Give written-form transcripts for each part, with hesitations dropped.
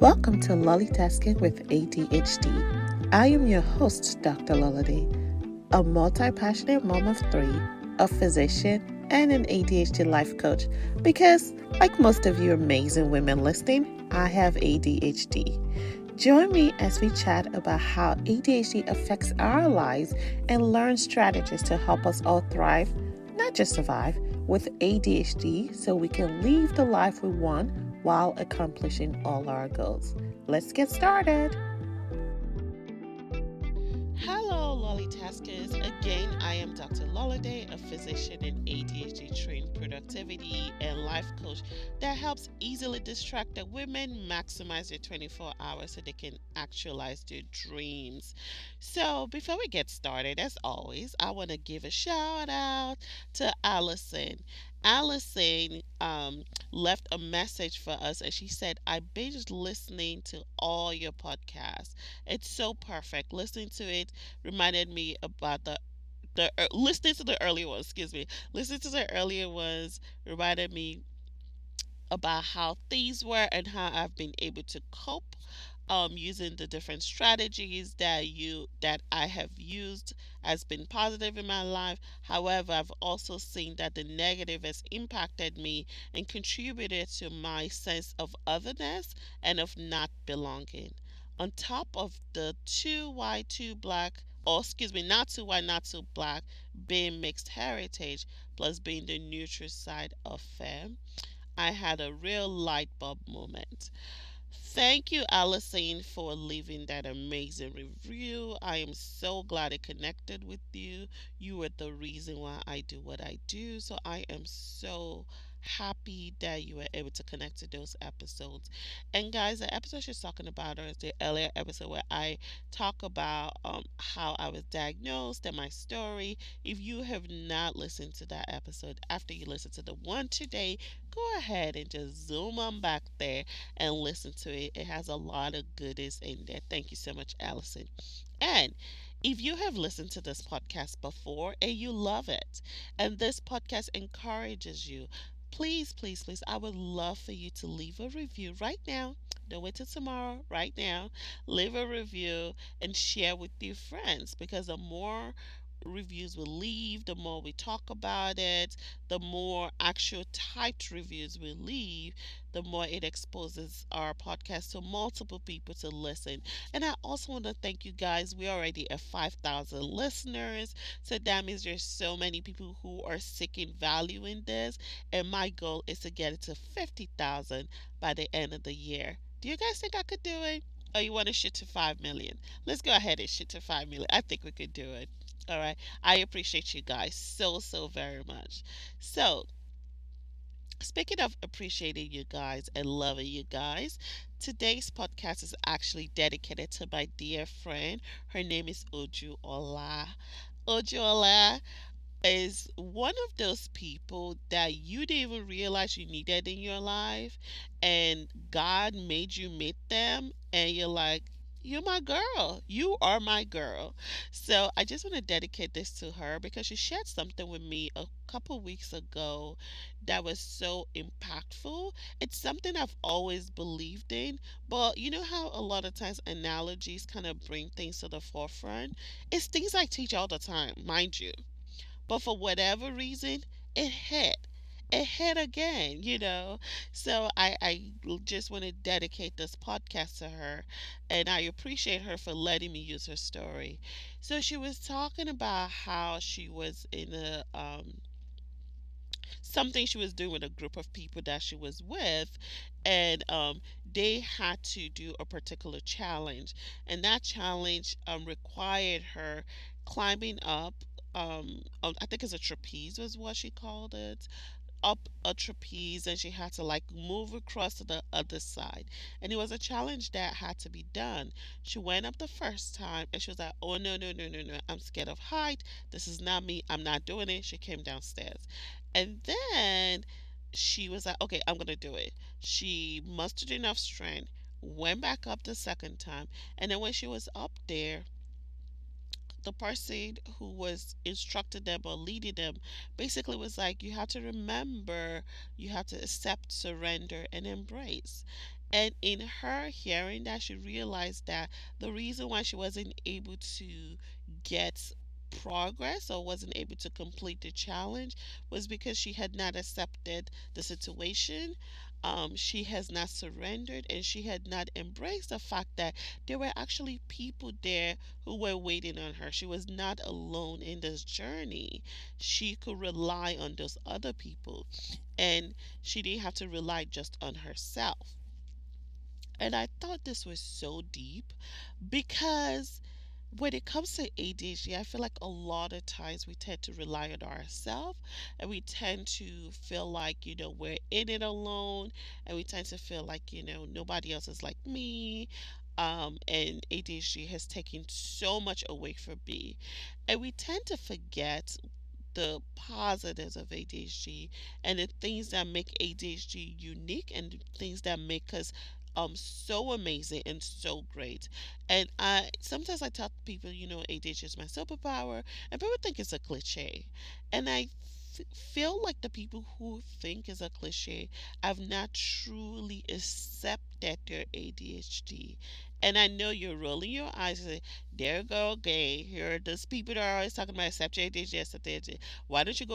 Welcome to LollieTasking with ADHD. I am your host, Dr. Lola, a multi-passionate mom of three, a physician, and an ADHD life coach because, like most of you amazing women listening, I have ADHD. Join me as we chat about how ADHD affects our lives and learn strategies to help us all thrive, not just survive, with ADHD so we can live the life we want while accomplishing all our goals. Let's get started. Hello, LollieTaskers. Again, I am Dr. Lola, a physician and ADHD trained productivity and life coach that helps easily distracted women maximize their 24 hours so they can actualize their dreams. So, before we get started, as always, I want to give a shout out to Allison. Allison left a message for us and she said, I binged listening to all your podcasts. It's so perfect. Listening to it reminded me about the listening to the earlier ones, excuse me. Listening to the earlier ones reminded me about how things were and how I've been able to cope using the different strategies that I have used has been positive in my life. However, I've also seen that the negative has impacted me and contributed to my sense of otherness and of not belonging. On top of the two white, two black, or excuse me, not too white, not too black, being mixed heritage, plus being the neutral side of femme, I had a real light bulb moment. Thank you, Allison, for leaving that amazing review. I am so glad it connected with you. You were the reason why I do what I do. So I am so happy that you were able to connect to those episodes. And guys, the episode she's talking about is the earlier episode where I talk about how I was diagnosed and my story. If you have not listened to that episode after you listen to the one today, go ahead and just zoom on back there and listen to it. It has a lot of goodies in there. Thank you so much, Allison. And if you have listened to this podcast before and you love it, and this podcast encourages you, please, please, please, I would love for you to leave a review right now. Don't wait till tomorrow, right now. Leave a review and share with your friends because the more reviews we leave, the more we talk about it, the more actual typed reviews we leave, the more it exposes our podcast to multiple people to listen. And I also want to thank you guys. We're already at 5,000 listeners. So that means there's so many people who are seeking value in this. And my goal is to get it to 50,000 by the end of the year. Do you guys think I could do it? Or you want to shoot to 5 million? Let's go ahead and shoot to 5 million. I think we could do it. All right. I appreciate you guys so, so very much. So, speaking of appreciating you guys and loving you guys, today's podcast is actually dedicated to my dear friend. Her name is Oju Ola. Oju Ola is one of those people that you didn't even realize you needed in your life, and God made you meet them, and you're like, you're my girl. You are my girl. So I just want to dedicate this to her because she shared something with me a couple weeks ago that was so impactful. It's something I've always believed in, but you know how a lot of times analogies kind of bring things to the forefront? It's things I teach all the time, mind you, but for whatever reason, it hit. It hit again, you know. So I just want to dedicate this podcast to her, and I appreciate her for letting me use her story. So she was talking about how she was in a something she was doing with a group of people that she was with, and they had to do a particular challenge, and that challenge required her climbing up. I think it's a trapeze was what she called it, up a trapeze, and she had to like move across to the other side, and it was a challenge that had to be done. She went up the first time and she was like, oh no, no, no, no, no, I'm scared of height, this is not me, I'm not doing it. She came downstairs, and then she was like, okay, I'm gonna do it. She mustered enough strength, went back up the second time, and then when she was up there, the person who was instructing them or leading them basically was like, you have to remember, you have to accept, surrender, and embrace. And in her hearing that, she realized that the reason why she wasn't able to get progress or wasn't able to complete the challenge was because she had not accepted the situation. She has not surrendered, and she had not embraced the fact that there were actually people there who were waiting on her. She was not alone in this journey. She could rely on those other people, and she didn't have to rely just on herself. And I thought this was so deep because when it comes to ADHD, I feel like a lot of times we tend to rely on ourselves, and we tend to feel like, we're in it alone, and we tend to feel like, nobody else is like me. And ADHD has taken so much away from me. And we tend to forget the positives of ADHD and the things that make ADHD unique and the things that make us so amazing and so great. And I sometimes I tell people, ADHD is my superpower, and people think it's a cliche. And I feel like the people who think it's a cliche have not truly accepted their ADHD. And I know you're rolling your eyes and say, there you go, gay. Here are those people that are always talking about accept your ADHD, accept your ADHD. Why don't you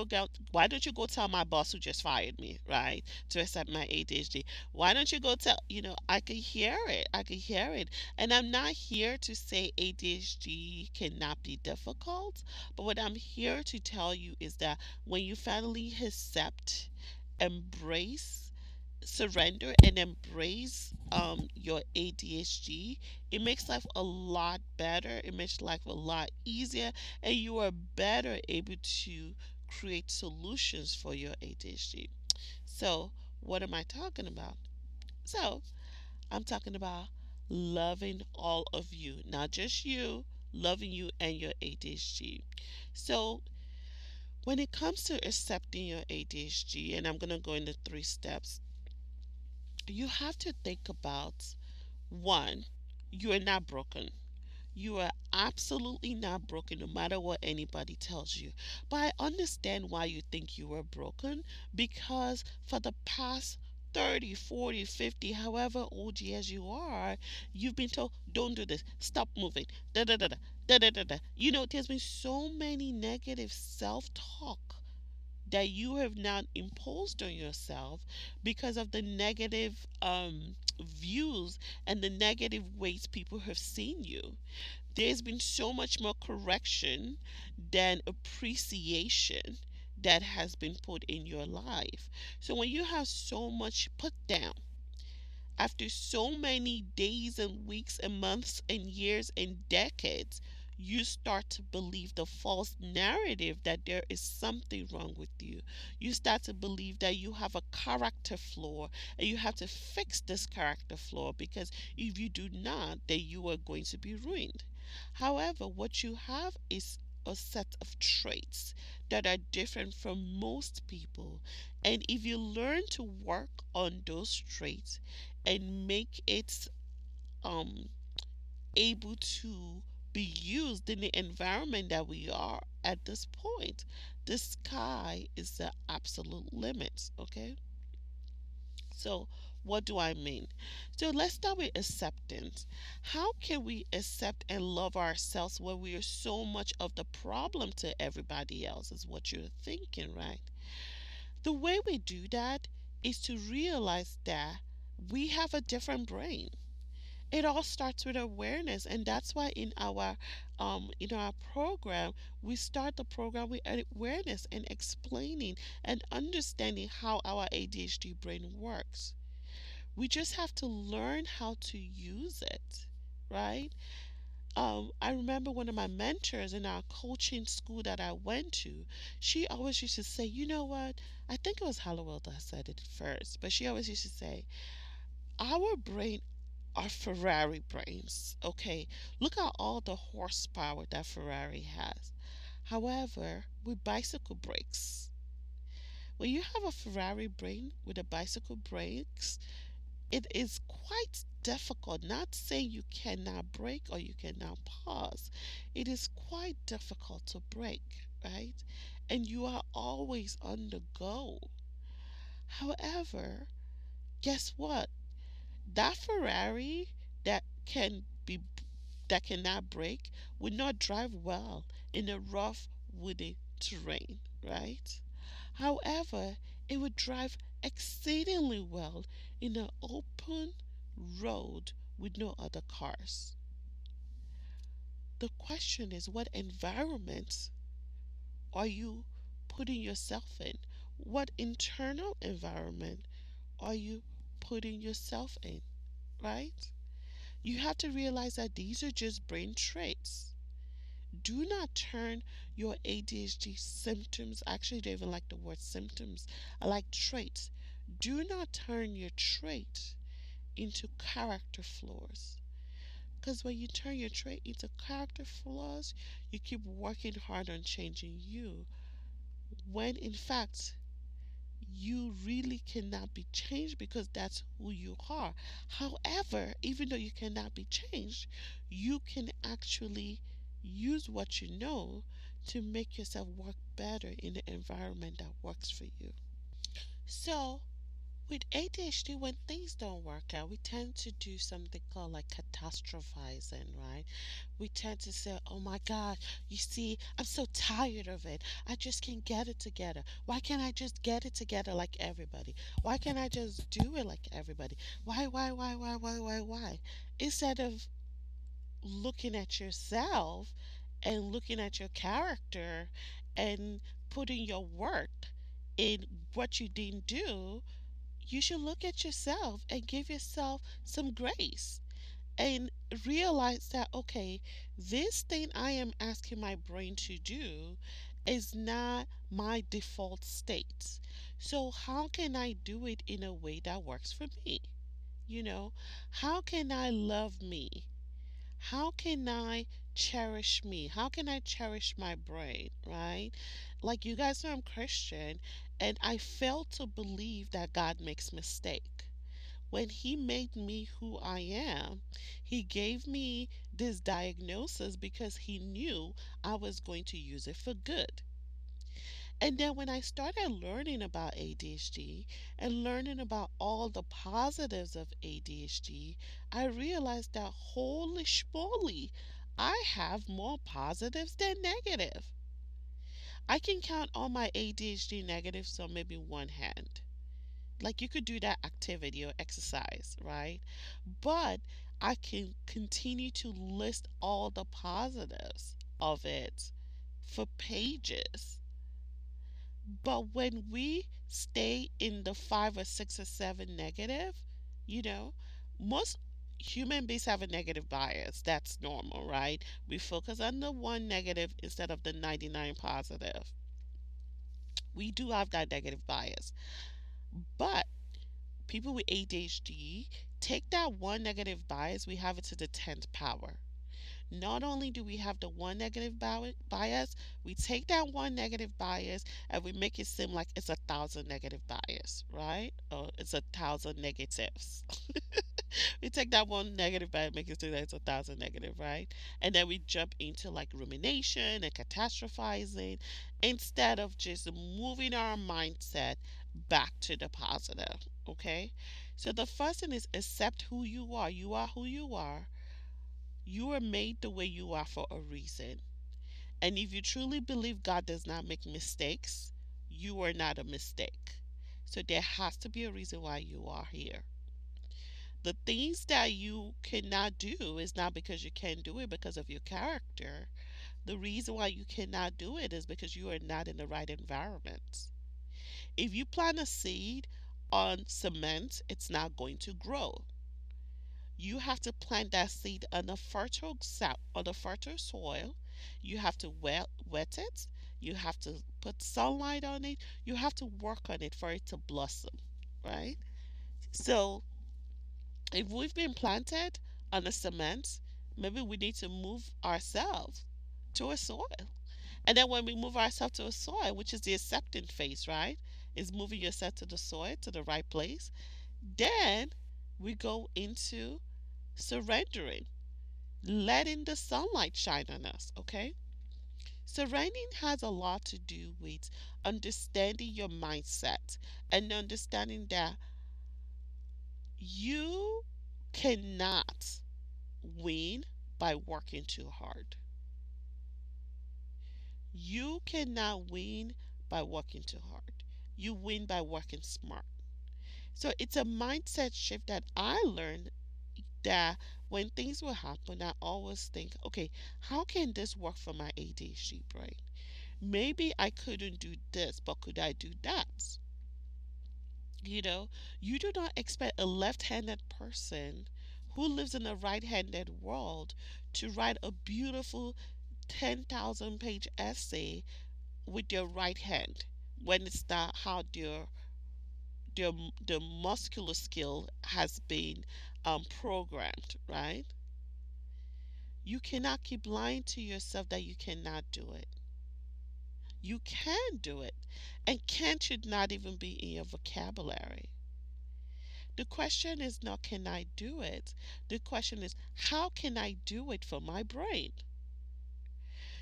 go tell my boss who just fired me, right? To accept my ADHD. Why don't you go tell, I could hear it. I could hear it. And I'm not here to say ADHD cannot be difficult, but what I'm here to tell you is that when you finally accept, embrace, surrender, and embrace your ADHD, it makes life a lot better. It makes life a lot easier, and you are better able to create solutions for your ADHD. So, what am I talking about? So, I'm talking about loving all of you, not just you, loving you and your ADHD. So, when it comes to accepting your ADHD, and I'm going to go into 3 steps, you have to think about one, you are not broken. You are absolutely not broken, no matter what anybody tells you. But I understand why you think you were broken, because for the past 30, 40, 50, however old years you are, you've been told, don't do this, stop moving, da da da da, da da da da. There's been so many negative self talk that you have now imposed on yourself because of the negative views and the negative ways people have seen you. There's been so much more correction than appreciation that has been put in your life. So when you have so much put down, after so many days and weeks and months and years and decades, you start to believe the false narrative that there is something wrong with you. You start to believe that you have a character flaw and you have to fix this character flaw, because if you do not, then you are going to be ruined. However, what you have is a set of traits that are different from most people. And if you learn to work on those traits and make it um, able to be used in the environment that we are at this point, the sky is the absolute limit. Okay, so what do I mean? So let's start with acceptance. How can we accept and love ourselves when we are so much of the problem to everybody else, is what you're thinking, right? The way we do that is to realize that we have a different brain. It all starts with awareness, and that's why in our program, we start the program with awareness and explaining and understanding how our ADHD brain works. We just have to learn how to use it, right? I remember one of my mentors in our coaching school that I went to, she always used to say, you know what? I think it was Hallowell that said it first, but she always used to say, our brain are Ferrari brains. Okay, look at all the horsepower that Ferrari has. However, with bicycle brakes, when you have a Ferrari brain with a bicycle brakes, it is quite difficult. Not saying you cannot brake or you cannot pause. It is quite difficult to brake, right? And you are always on the go. However, guess what? That Ferrari that can be that cannot brake would not drive well in a rough wooded terrain, right? However, it would drive exceedingly well in an open road with no other cars. The question is, what environment are you putting yourself in? What internal environment are you putting yourself in, right? You have to realize that these are just brain traits. Do not turn your ADHD symptoms, actually, I don't even like the word symptoms, I like traits. Do not turn your trait into character flaws. Because when you turn your trait into character flaws, you keep working hard on changing you, when in fact, you really cannot be changed because that's who you are. However, even though you cannot be changed, you can actually use what you know to make yourself work better in the environment that works for you. So, with ADHD, when things don't work out, we tend to do something called like catastrophizing, right? We tend to say, oh my God, you see, I'm so tired of it. I just can't get it together. Why can't I just get it together like everybody? Why can't I just do it like everybody? Why? Instead of looking at yourself and looking at your character and putting your work in what you didn't do, you should look at yourself and give yourself some grace and realize that, okay, this thing I am asking my brain to do is not my default state. So, how can I do it in a way that works for me? You know, how can I love me? How can I cherish me? How can I cherish my brain, right? Like, you guys know I'm Christian, and I fail to believe that God makes mistake. When he made me who I am, he gave me this diagnosis because he knew I was going to use it for good. And then when I started learning about ADHD and learning about all the positives of ADHD, I realized that holy schmoly, I have more positives than negative. I can count all my ADHD negatives on maybe one hand. Like, you could do that activity or exercise, right? But I can continue to list all the positives of it for pages. But when we stay in the five or six or seven negative, you know, most human beings have a negative bias. That's normal, right? We focus on the one negative instead of the 99 positive. We do have that negative bias. But people with ADHD take that one negative bias, we have it to the 10th power. Not only do we have the one negative bias, we take that one negative bias and we make it seem like it's 1,000 negative bias, right? Or it's 1,000 negatives. We take that one negative bias, make it seem like it's 1,000 negative, right? And then we jump into like rumination and catastrophizing instead of just moving our mindset back to the positive, okay? So the first thing is accept who you are. You are who you are. You are made the way you are for a reason. And if you truly believe God does not make mistakes, you are not a mistake. So there has to be a reason why you are here. The things that you cannot do is not because you can't do it because of your character. The reason why you cannot do it is because you are not in the right environment. If you plant a seed on cement, it's not going to grow. You have to plant that seed on a fertile soil. You have to wet it. You have to put sunlight on it. You have to work on it for it to blossom, right? So if we've been planted on a cement, maybe we need to move ourselves to a soil. And then when we move ourselves to a soil, which is the acceptance phase, right? Is moving yourself to the soil, to the right place. Then we go into surrendering, letting the sunlight shine on us, okay? Surrendering has a lot to do with understanding your mindset and understanding that you cannot win by working too hard. You cannot win by working too hard. You win by working smart. So it's a mindset shift that I learned, that when things will happen, I always think, okay, how can this work for my ADHD brain? Maybe I couldn't do this, but could I do that? You know, you do not expect a left handed person who lives in a right handed world to write a beautiful 10,000 page essay with their right hand when it's not how their the muscular skill has been programmed, right? You cannot keep lying to yourself that you cannot do it. You can do it, and can should not even be in your vocabulary. The question is not can I do it? The question is how can I do it for my brain?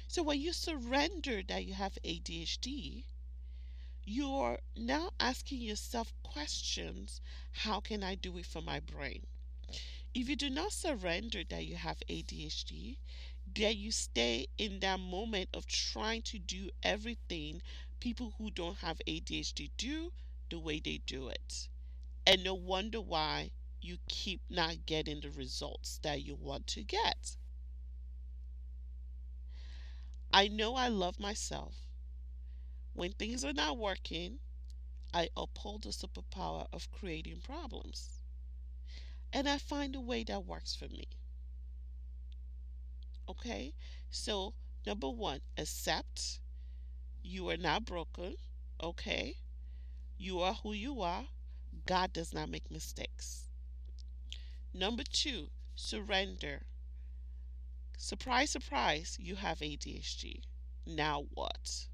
So when you surrender that you have ADHD, you're now asking yourself questions. How can I do it for my brain? If you do not surrender that you have ADHD, then you stay in that moment of trying to do everything people who don't have ADHD do the way they do it. And no wonder why you keep not getting the results that you want to get. I know I love myself. When things are not working, I uphold the superpower of creating problems. And I find a way that works for me. Okay? So, number one, accept you are not broken. Okay? You are who you are. God does not make mistakes. Number two, surrender. Surprise, surprise, you have ADHD. Now what?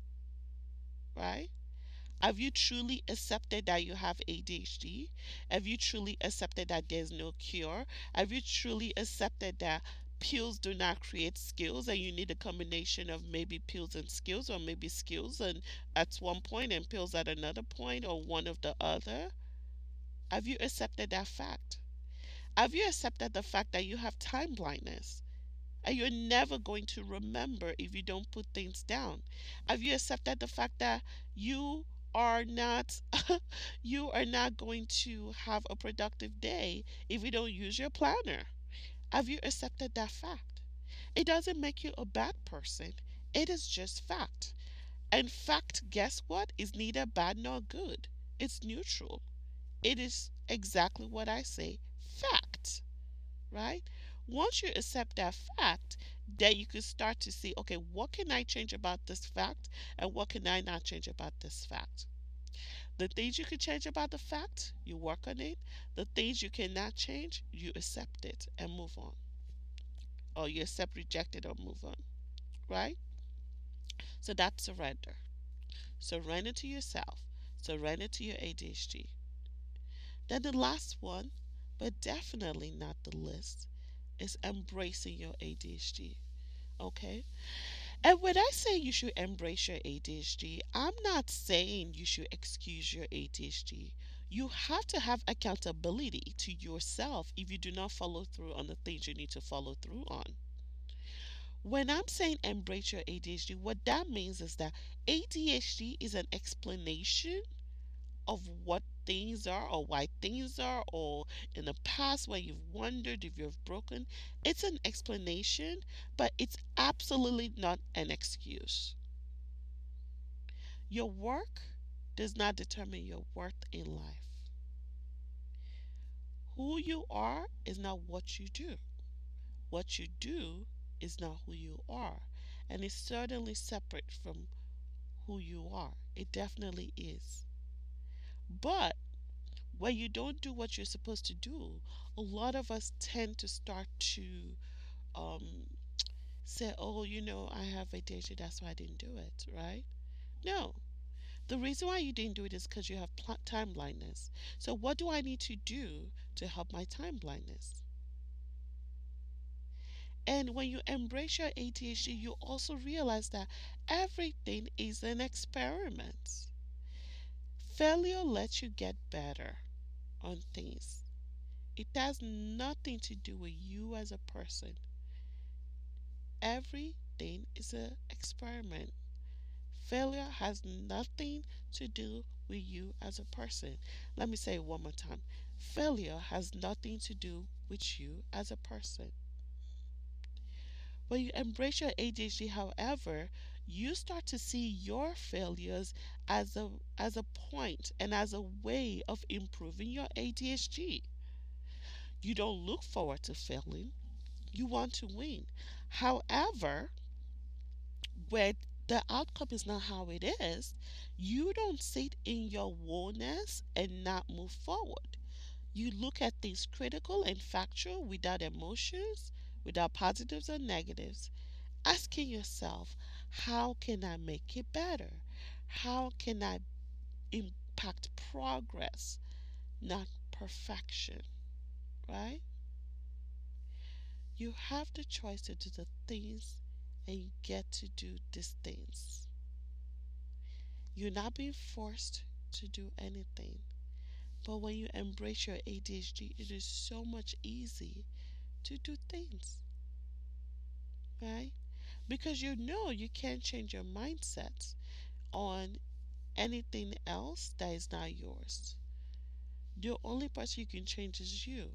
Right? Have you truly accepted that you have ADHD? Have you truly accepted that there's no cure? Have you truly accepted that pills do not create skills and you need a combination of maybe pills and skills, or maybe skills and at one point and pills at another point, or one of the other? Have you accepted that fact? Have you accepted the fact that you have time blindness? And you're never going to remember if you don't put things down. Have you accepted the fact that you are not you are not going to have a productive day if you don't use your planner? Have you accepted that fact? It doesn't make you a bad person. It is just fact. And fact, guess what, is neither bad nor good. It's neutral. It is exactly what I say, fact, right? Once you accept that fact, then you can start to see, okay, what can I change about this fact and what can I not change about this fact? The things you can change about the fact, you work on it. The things you cannot change, you accept it and move on. Or you accept, reject it, or move on, right? So that's surrender. Surrender to yourself. Surrender to your ADHD. Then the last one, but definitely not the least, is embracing your ADHD. Okay? And when I say you should embrace your ADHD, I'm not saying you should excuse your ADHD. You have to have accountability to yourself if you do not follow through on the things you need to follow through on. When I'm saying embrace your ADHD, what that means is that ADHD is an explanation of what things are or why things are, or in the past when you've wondered if you've broken. It's an explanation, but it's absolutely not an excuse. Your work does not determine your worth in life. Who you are is not what you do. What you do is not who you are. And it's certainly separate from who you are. It definitely is. But when you don't do what you're supposed to do, a lot of us tend to start to um, say, oh, I have ADHD, that's why I didn't do it, right? No. The reason why you didn't do it is because you have time blindness. So, what do I need to do to help my time blindness? And when you embrace your ADHD, you also realize that everything is an experiment. Failure lets you get better on things. It has nothing to do with you as a person. Everything is an experiment. Failure has nothing to do with you as a person. Let me say it one more time. Failure has nothing to do with you as a person. When you embrace your ADHD, however, you start to see your failures as a point and as a way of improving your ADHD. You don't look forward to failing. You want to win. However, where the outcome is not how it is, you don't sit in your woundness and not move forward. You look at things critical and factual without emotions, without positives or negatives, asking yourself, how can I make it better? How can I impact progress, not perfection, right? You have the choice to do the things and you get to do these things. You're not being forced to do anything. But when you embrace your ADHD, it is so much easy to do things, right? Because you know you can't change your mindset on anything else that is not yours. The only person you can change is you.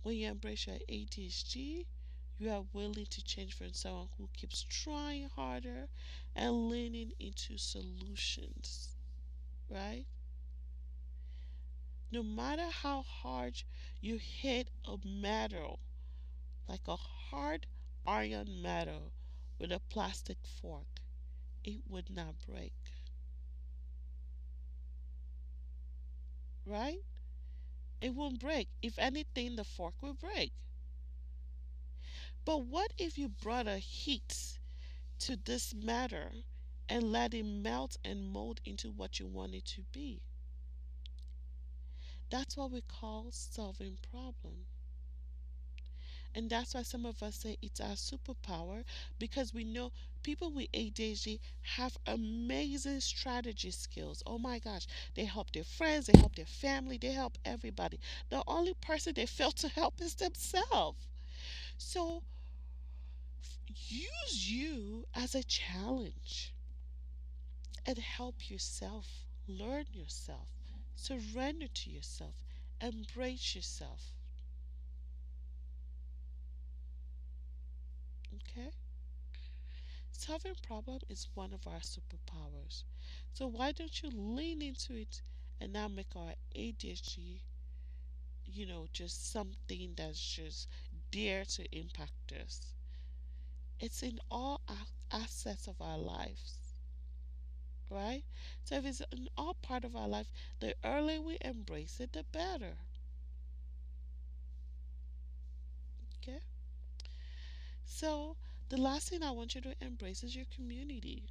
When you embrace your ADHD, you are willing to change from someone who keeps trying harder and leaning into solutions, right? No matter how hard you hit a metal, like a hard iron metal with a plastic fork, it would not break, right? It won't break. If anything, the fork will break. But what if you brought a heat to this matter and let it melt and mold into what you want it to be? That's what we call solving problem. And that's why some of us say it's our superpower because we know people with ADHD have amazing strategy skills. Oh my gosh, they help their friends, they help their family, they help everybody. The only person they fail to help is themselves. So use you as a challenge and help yourself, learn yourself, surrender to yourself, embrace yourself. Okay? Solving problem is one of our superpowers. So why don't you lean into it and now make our ADHD, just something that's just there to impact us. It's in all assets of our lives, right? So if it's in all part of our life, the earlier we embrace it, the better. Okay? So the last thing I want you to embrace is your community.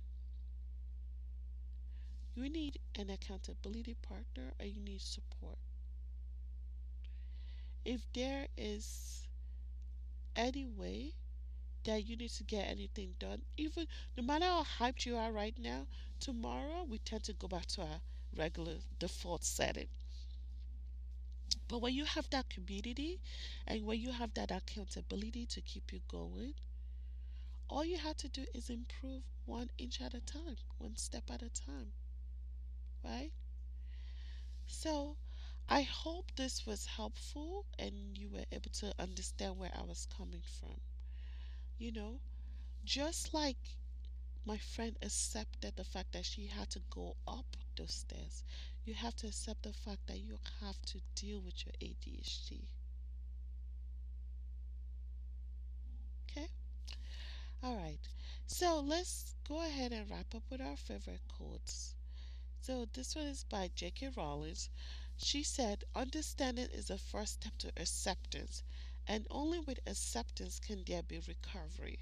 You need an accountability partner or you need support. If there is any way that you need to get anything done, even no matter how hyped you are right now, tomorrow we tend to go back to our regular default setting. But when you have that community and when you have that accountability to keep you going, all you have to do is improve 1 inch at a time, one step at a time, right? So I hope this was helpful and you were able to understand where I was coming from. You know, just like my friend accepted the fact that she had to go up those stairs, you have to accept the fact that you have to deal with your ADHD. Okay? All right. So let's go ahead and wrap up with our favorite quotes. So this one is by J.K. Rowling. She said, understanding is the first step to acceptance, and only with acceptance can there be recovery.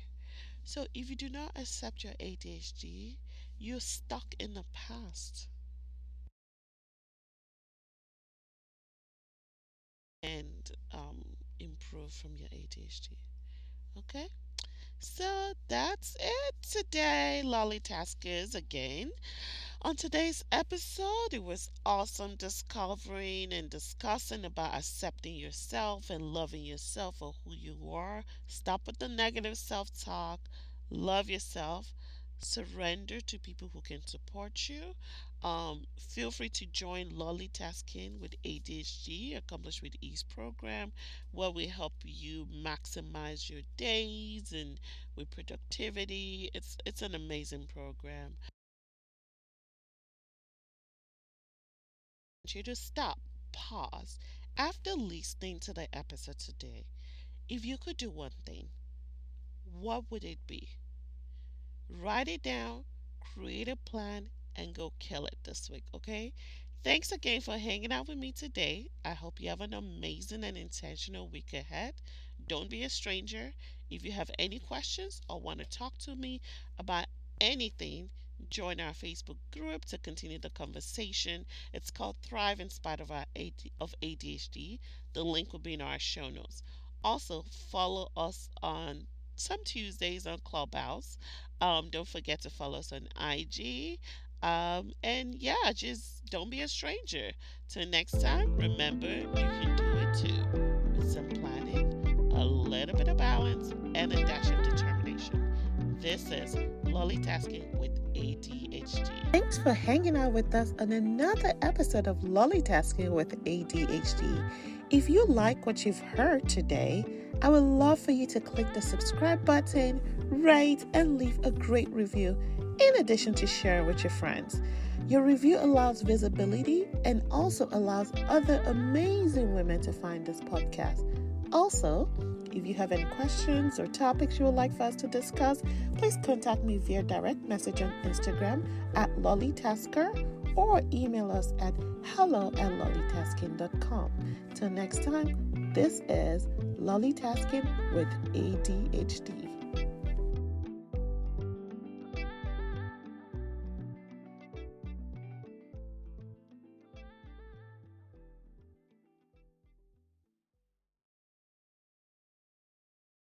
So if you do not accept your ADHD, you're stuck in the past and improve from your ADHD. Okay? So that's it today, LollieTaskers again. On today's episode, it was awesome discovering and discussing about accepting yourself and loving yourself for who you are. Stop with the negative self talk, love yourself, surrender to people who can support you. Feel free to join LollieTasking with ADHD, Accomplish with Ease program, where we help you maximize your days and with productivity. It's an amazing program. You to stop, pause. After listening to the episode today, if you could do one thing, what would it be? Write it down, create a plan, and go kill it this week, okay? Thanks again for hanging out with me today. I hope you have an amazing and intentional week ahead. Don't be a stranger. If you have any questions or want to talk to me about anything, join our Facebook group to continue the conversation. It's called Thrive in Spite of ADHD. The link will be in our show notes. Also, follow us on some Tuesdays on Clubhouse. Don't forget to follow us on IG. And yeah, just don't be a stranger. Till next time, remember you can do it too. With some planning, a little bit of balance, and a dash of determination. This is LollieTasking with ADHD. Thanks for hanging out with us on another episode of LollieTasking with ADHD. If you like what you've heard today, I would love for you to click the subscribe button, rate, and leave a great review, in addition to sharing with your friends. Your review allows visibility and also allows other amazing women to find this podcast. Also, if you have any questions or topics you would like for us to discuss, please contact me via direct message on Instagram at LollieTasker or email us at hello@lollytasking.com. Till next time, this is LollieTasking with ADHD.